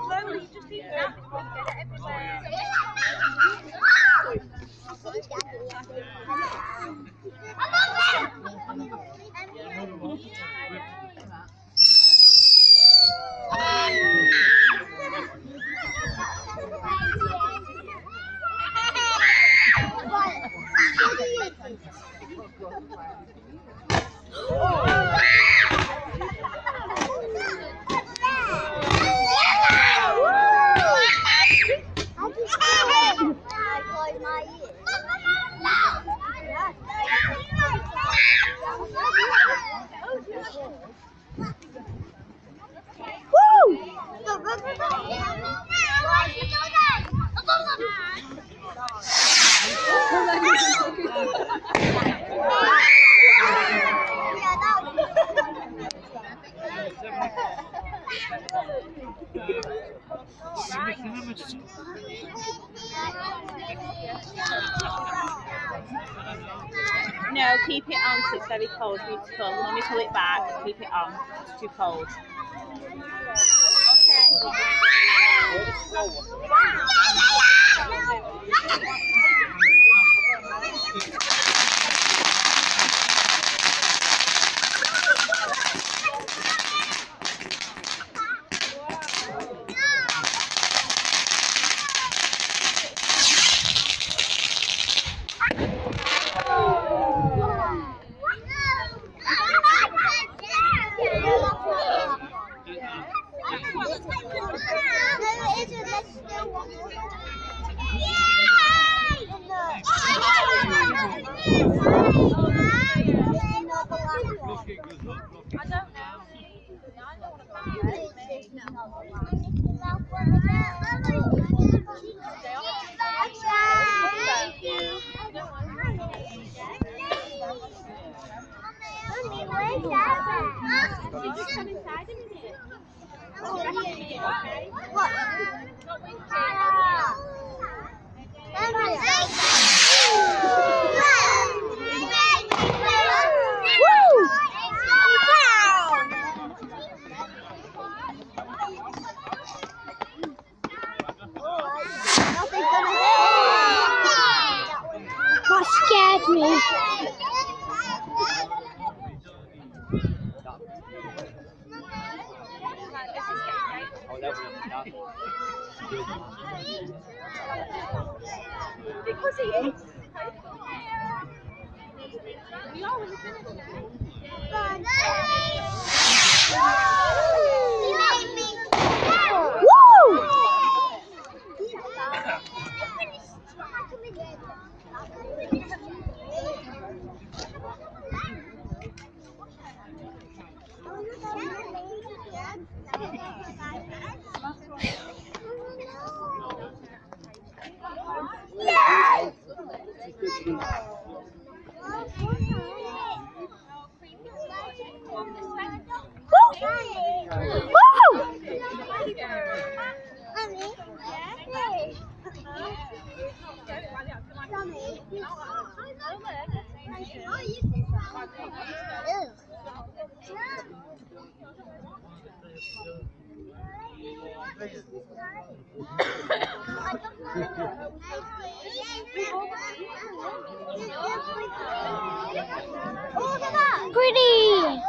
Slowly, just keep it before you get it everywhere. No, keep it on because it's very cold for you to pull. Let me pull it back. Keep it on. It's too cold. That scared me. Because he is. We are when we finish Pretty.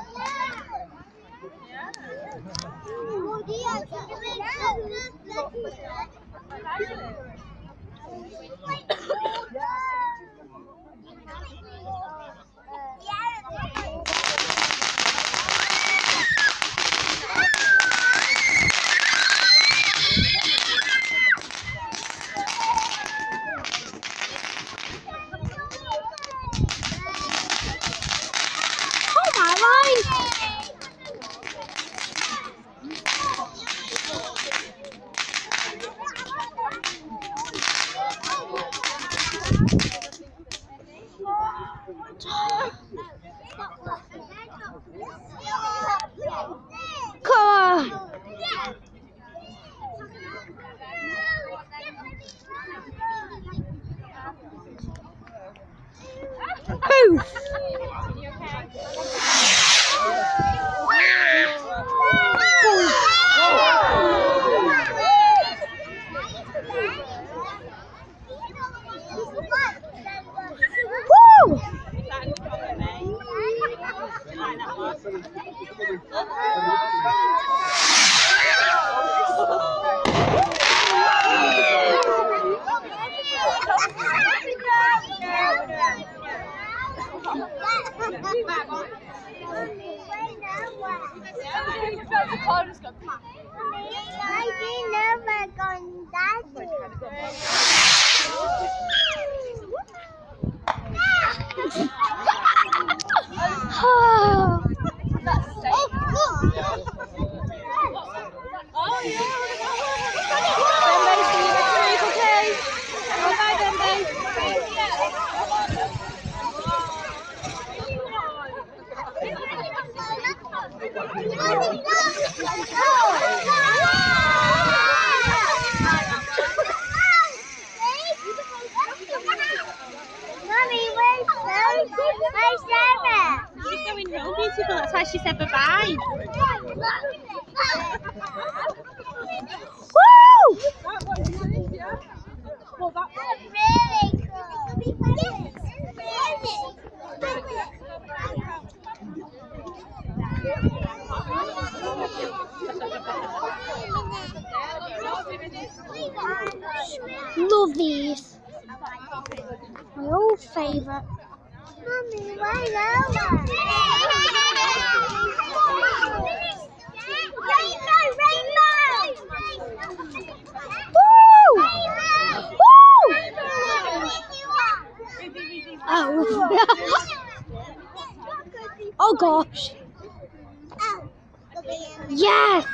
Oh my line. Come on. Poof. Poof. She's going home, beautiful. That's why she said bye-bye. Woo! Love these. My old favourite. Mummy, why Oh. Oh gosh. Yes.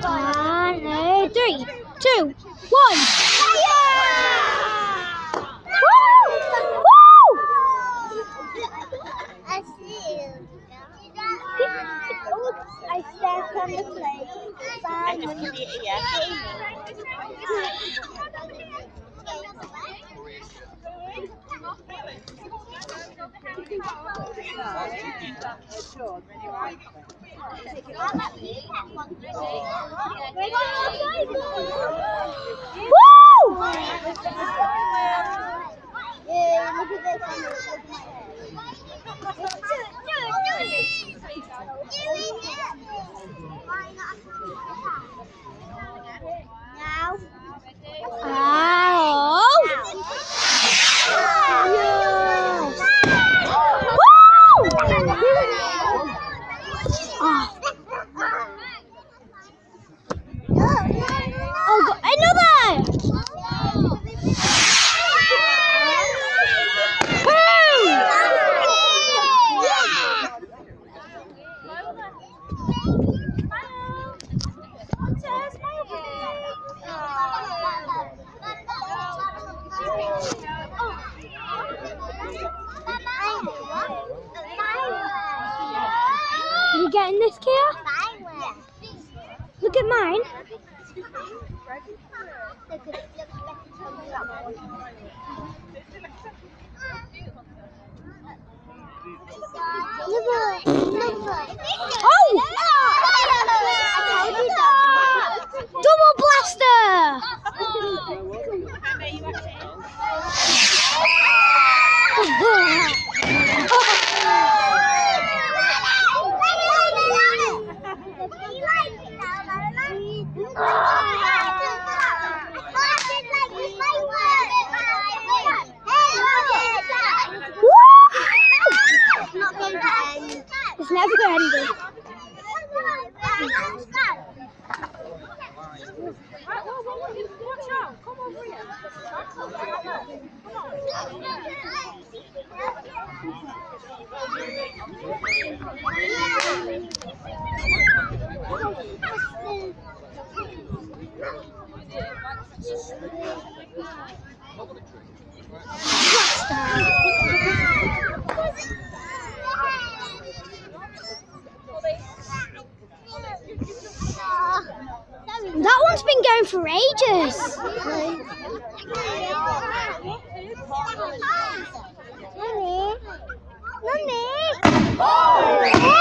1, 3, 2, 1. Woo! Woo! I stepped on the plate. Woo! Yeah, look at this. Now. Ow! Yes. Woo! Oh, God. Another! Are you getting this, Kia? Look at mine. Oh! Double blaster! It's never going to end. That one's been going for ages. Mummy. Mummy.